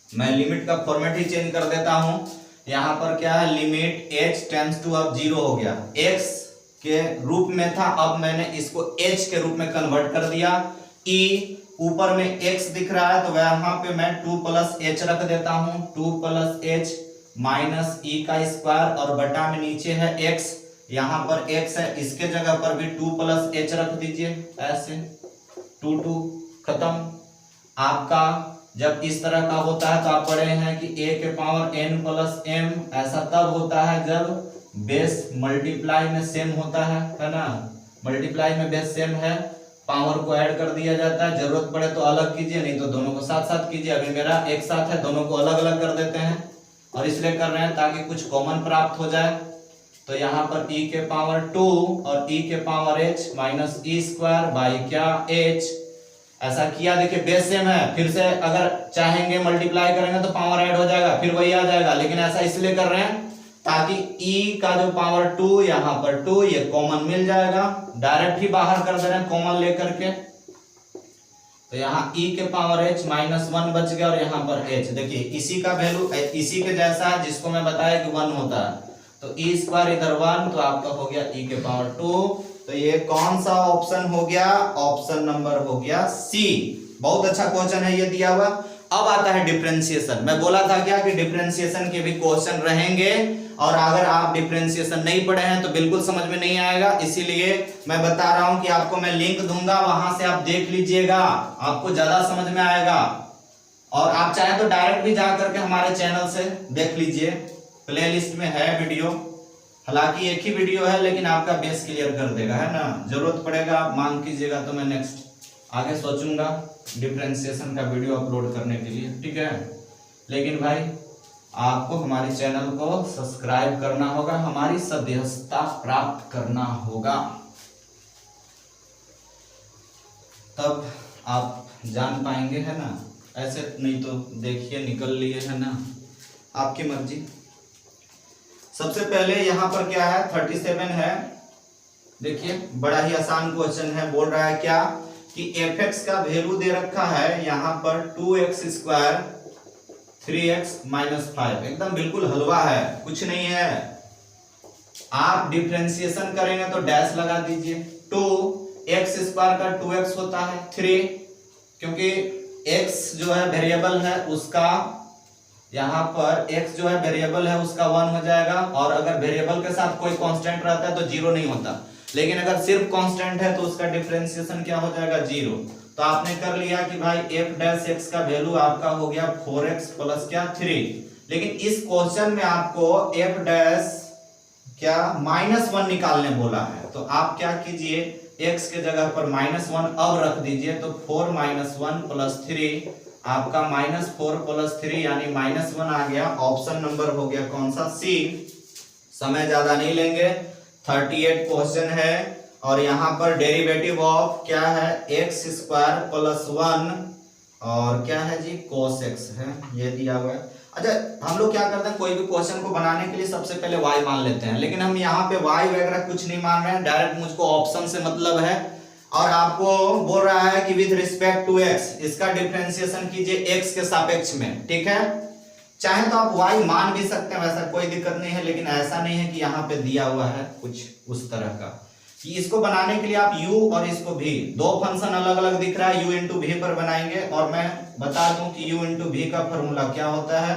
मैं लिमिट का फॉर्मेट ही चेंज कर देता हूं। यहाँ पर क्या है, लिमिट h टेंस टू अब 0 हो गया, x के रूप में था, अब मैंने इसको h के रूप में कन्वर्ट कर दिया। e ऊपर में x दिख रहा है तो यहाँ पे मैं 2 प्लस h रख देता हूँ, 2 प्लस h माइनस e का स्क्वायर, और बटा में नीचे है x, यहाँ पर x है, इसके जगह पर भी 2 प्लस h रख दीजिए ऐसे, 2 खत्म। आपका जब इस तरह का होता है तो आप पढ़े हैं कि a के पावर n प्लस m, ऐसा तब होता है जब बेस मल्टीप्लाई में सेम होता है ना, मल्टीप्लाई में बेस सेम है, पावर को ऐड कर दिया जाता है, जरूरत पड़े तो अलग कीजिए, नहीं तो दोनों को साथ साथ कीजिए। अभी मेरा एक साथ है, दोनों को अलग अलग कर देते हैं, और इसलिए कर रहे हैं ताकि कुछ कॉमन प्राप्त हो जाए। तो यहाँ पर e के पावर 2 और e के power h minus e square by क्या h, ऐसा किया। देखिए बेस सेम है, फिर से अगर चाहेंगे मल्टीप्लाई करेंगे तो पावर ऐड हो जाएगा, फिर वही आ जाएगा, लेकिन ऐसा इसलिए कर रहे हैं ताकि e का जो पावर 2 यहाँ पर 2 ये कॉमन मिल जाएगा, डायरेक्ट ही बाहर कर दे रहे हैं कॉमन लेकर के। तो यहाँ e के पावर h माइनस 1 बच गया, और यहाँ पर h देखिए इसी का वैल्यू इसी के जैसा है जिसको मैं बताया कि 1 होता है, तो e स्क्वायर इधर 1, तो आपका हो गया e के पावर 2। तो ये कौन सा ऑप्शन हो गया, ऑप्शन नंबर हो गया सी। बहुत अच्छा क्वेश्चन है ये दिया हुआ। अब आता है डिफरेंशिएशन। मैं बोला था क्या कि डिफरेंशिएशन के भी क्वेश्चन रहेंगे, और अगर आप डिफरेंशिएशन नहीं पढ़े हैं तो बिल्कुल समझ में नहीं आएगा, इसीलिए मैं बता रहा हूं कि आपको मैं लिंक दूंगा, वहां से आप देख लीजिएगा, आपको ज्यादा समझ में आएगा। और आप चाहे तो डायरेक्ट भी जा करके हमारे चैनल से देख लीजिए, प्लेलिस्ट में है वीडियो, हालांकि एक ही वीडियो है लेकिन आपका बेस क्लियर कर देगा, है ना। जरूरत पड़ेगा मांग कीजिएगा तो मैं नेक्स्ट आगे सोचूंगा डिफरेंशिएशन का वीडियो अपलोड करने के लिए, ठीक है। लेकिन भाई आपको हमारे चैनल को सब्सक्राइब करना होगा, हमारी सदस्यता प्राप्त करना होगा, तब आप जान पाएंगे, है ना। ऐसे नहीं तो देखिए निकल लिए, है ना, आपकी मर्जी। सबसे पहले यहाँ पर क्या है 37 है, देखिए बड़ा ही आसान क्वेश्चन है। बोल रहा है क्या कि fx का वैल्यू दे रखा है यहाँ पर 2x स्क्वायर 3x माइनस 5, एकदम बिल्कुल हलवा है, कुछ नहीं है। आप डिफरेंशिएशन करेंगे तो डैश लगा दीजिए, 2x स्क्वायर का 2x होता है 3, क्योंकि x जो है वेरिएबल है उसका, यहाँ पर x जो है वेरिएबल है उसका 1 हो जाएगा, और अगर वेरिएबल के साथ कोई कांस्टेंट रहता है तो 0 नहीं होता, लेकिन अगर सिर्फ कांस्टेंट है तो उसका डिफरेंशिएशन क्या हो जाएगा 0। तो आपने कर लिया कि भाई f डैश x का वैल्यू आपका हो गया 4x प्लस क्या 3, लेकिन इस क्वेश्चन में आपको f डैश क्या -1 निकालने बोला है, तो आप क्या कीजिए x के जगह पर -1 अब रख दीजिए, तो 4 - 1 + 3 आपका -4 + 3 यानी -1 आ गया। ऑप्शन नंबर हो गया कौन सा, सी। समय ज्यादा नहीं लेंगे, 38 क्वेश्चन है, और यहाँ पर डेरिवेटिव ऑफ क्या है x स्क्वायर प्लस 1 और क्या है जी cos x है, ये दिया हुआ है। अच्छा हम लोग क्या करते हैं, कोई भी क्वेश्चन को बनाने के लिए सबसे पहले y मान लेते हैं, लेकिन हम यहाँ पे y वगैरह कुछ नहीं मान रहे हैं, डायरेक्ट मुझको ऑप्शन से मतलब है। और आपको बोल रहा है कि विथ रिस्पेक्ट टू एक्स इसका डिफरेंशिएशन कीजिए एक्स के सापेक्ष में, ठीक है। चाहे तो आप y मान भी सकते हैं, वैसा कोई दिक्कत नहीं है, लेकिन ऐसा नहीं है कि यहाँ पे दिया हुआ है कुछ उस तरह का कि इसको बनाने के लिए आप u और इसको v, दो फंक्शन अलग अलग दिख रहा है, u इंटू v पर बनाएंगे। और मैं बता दूं कि u इंटू v का फॉर्मूला क्या होता है,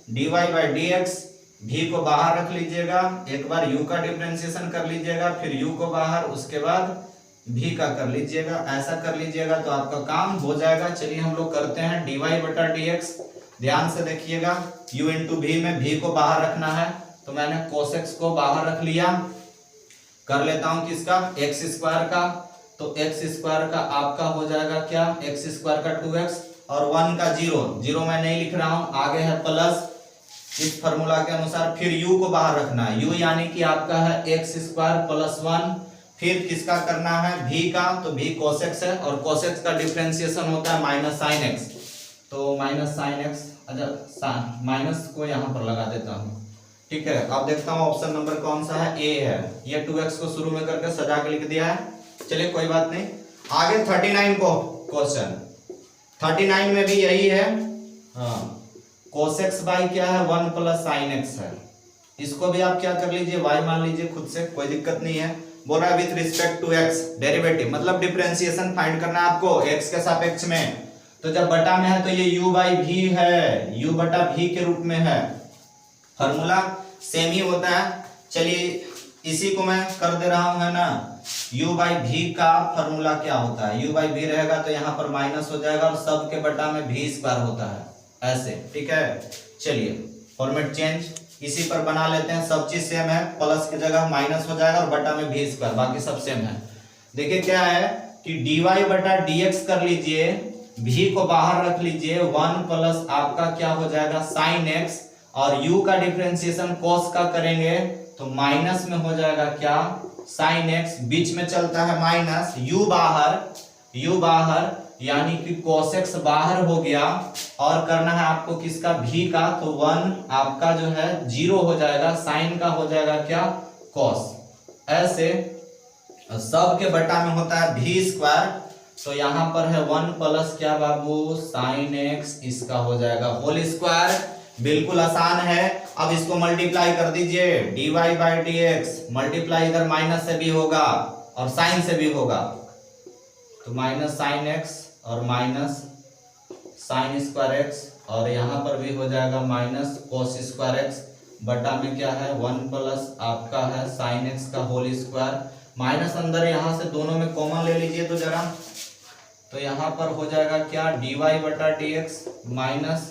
dy बाई dx, v को बाहर रख लीजिएगा, एक बार u का डिफरेंशिएशन कर लीजिएगा, फिर u को बाहर, उसके बाद v का कर लीजिएगा। ऐसा कर लीजिएगा तो आपका काम हो जाएगा। चलिए हम लोग करते हैं dy बटा dx। ध्यान से देखिएगा, u इंटू v में v को बाहर रखना है, तो मैंने cos x को बाहर रख लिया। कर लेता हूं किसका, एक्स स्क्वायर का, तो एक्स स्क्वायर का आपका हो जाएगा क्या, एक्स स्क्वायर का 2x और 1 का 0, 0 मैं नहीं लिख रहा हूं, आगे है प्लस इस फॉर्मूला के अनुसार। फिर u को बाहर रखना है, u यानी कि आपका है एक्स स्क्वायर प्लस 1। फिर किसका करना है, v का, तो v cos x है और cos x का डिफरेंशिएशन होता है माइनस साइन x, तो माइनस साइन x, अच्छा माइनस को यहाँ पर लगा देता हूँ, ठीक है। अब देखता हूँ ऑप्शन नंबर कौन सा है, ए है। ये 2x को शुरू में करके सजा के लिख दिया है, चलिए कोई बात नहीं। आगे 39 को क्वेश्चन, 39 में भी यही है, हाँ, cos x बाई क्या है, 1 प्लस साइन x है। इसको भी आप क्या कर लीजिए, y मान लीजिए खुद से, कोई दिक्कत नहीं है। बोल रहा है with respect to x, derivative मतलब डिफरेंशिएशन फाइंड करना है आपको x के सापेक्ष में। तो जब बटा में है तो ये u बाई v है, u बटा v के रूप में है, फॉर्मूला सेम ही होता है। चलिए इसी को मैं कर दे रहा हूं, है ना। u बाई v का फॉर्मूला क्या होता है, u बाई v रहेगा तो यहाँ पर माइनस हो जाएगा और सब के बटा में v स्क्वायर होता है, ऐसे, ठीक है। चलिए फॉर्मेट चेंज, इसी पर बना लेते हैं, सब चीज सेम है, प्लस की जगह माइनस हो जाएगा और बटा में v स्क्वायर, बाकी सब सेम है। देखिए क्या है कि dy बटा dx कर लीजिए, v को बाहर रख लीजिए, 1 प्लस आपका क्या हो जाएगा साइन x, और u का डिफरेंशिएशन cos का करेंगे तो माइनस में हो जाएगा क्या, साइन x, बीच में चलता है माइनस, u बाहर यानी कि cos x बाहर हो गया, और करना है आपको किसका, v का, तो 1 आपका जो है 0 हो जाएगा, साइन का हो जाएगा क्या, cos, ऐसे सब के बटा में होता है v स्क्वायर, तो यहां पर है 1 प्लस क्या बाबू, साइन x, इसका हो जाएगा होल स्क्वायर। बिल्कुल आसान है। अब इसको मल्टीप्लाई कर दीजिए, dy बाई dx, मल्टीप्लाई इधर माइनस से भी होगा और साइन से भी होगा, तो माइनस साइन x और माइनस साइन स्क्वायर x, और यहाँ पर भी हो जाएगा माइनस कोस स्क्वायर x, बटा में क्या है 1 प्लस आपका है साइन x का होल स्क्वायर, माइनस अंदर यहाँ से दोनों में कॉमन ले लीजिए तो जरा, तो यहाँ पर हो जाएगा क्या, dy बटा dx minus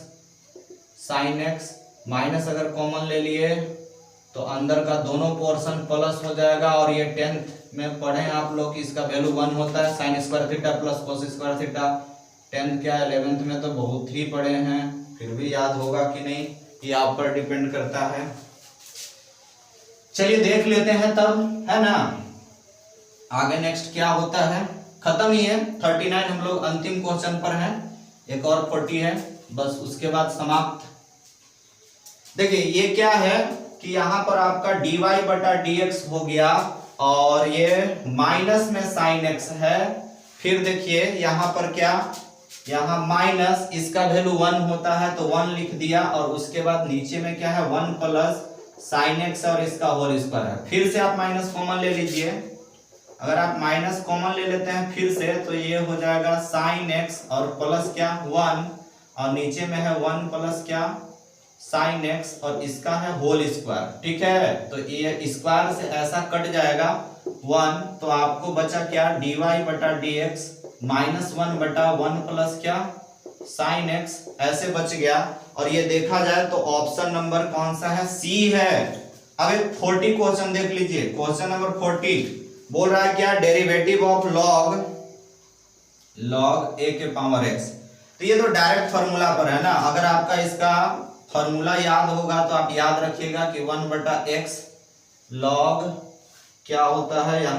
sine x, minus अगर कॉमन ले लिए तो अंदर का दोनों पोर्शन प्लस हो जाएगा, और ये 10th में पढ़े आप लोग कि इसका वैल्यू 1 होता है, sine square theta plus cos square theta. 10th क्या 11th में तो बहुत ही पढ़े हैं, फिर भी याद होगा कि नहीं ये आप पर डिपेंड करता है। चलिए देख लेते हैं तब, है ना। आगे नेक्स्ट क्या होता है, खत्म ही है, 39 हम लोग अंतिम क्वेश्चन पर हैं, एक और 40 है, बस उसके बाद समाप्त। देखिए ये क्या है कि यहाँ पर आपका dy बटा dx हो गया, और ये माइनस में साइन x है। फिर देखिए यहाँ पर क्या, यहाँ माइनस, इसका वैल्यू 1 होता है तो 1 लिख दिया, और उसके बाद नीचे में क्या है 1 प्लस साइन x और इसका होल स्क्वायर है। फिर से आप माइनस कॉमन ले लीजिए, अगर आप माइनस कॉमन ले लेते हैं फिर से तो ये हो जाएगा साइन x और प्लस क्या 1, और नीचे में है 1 प्लस क्या साइन x और इसका है होल स्क्वायर, ठीक है। तो ये स्क्वायर से ऐसा कट जाएगा 1, तो आपको बचा क्या, dy बटा dx माइनस 1 बटा 1 प्लस क्या साइन x, ऐसे बच गया। और ये देखा जाए तो ऑप्शन नंबर कौन सा है, सी है। अब एक 40 क्वेश्चन देख लीजिए, क्वेश्चन नंबर 40 बोल रहा है क्या, डेरिवेटिव ऑफ log a के पावर x। तो ये तो डायरेक्ट फॉर्मूला पर है ना, अगर आपका इसका फॉर्मूला याद होगा तो आप याद रखिएगा कि 1 बटा x log क्या होता है, यहाँ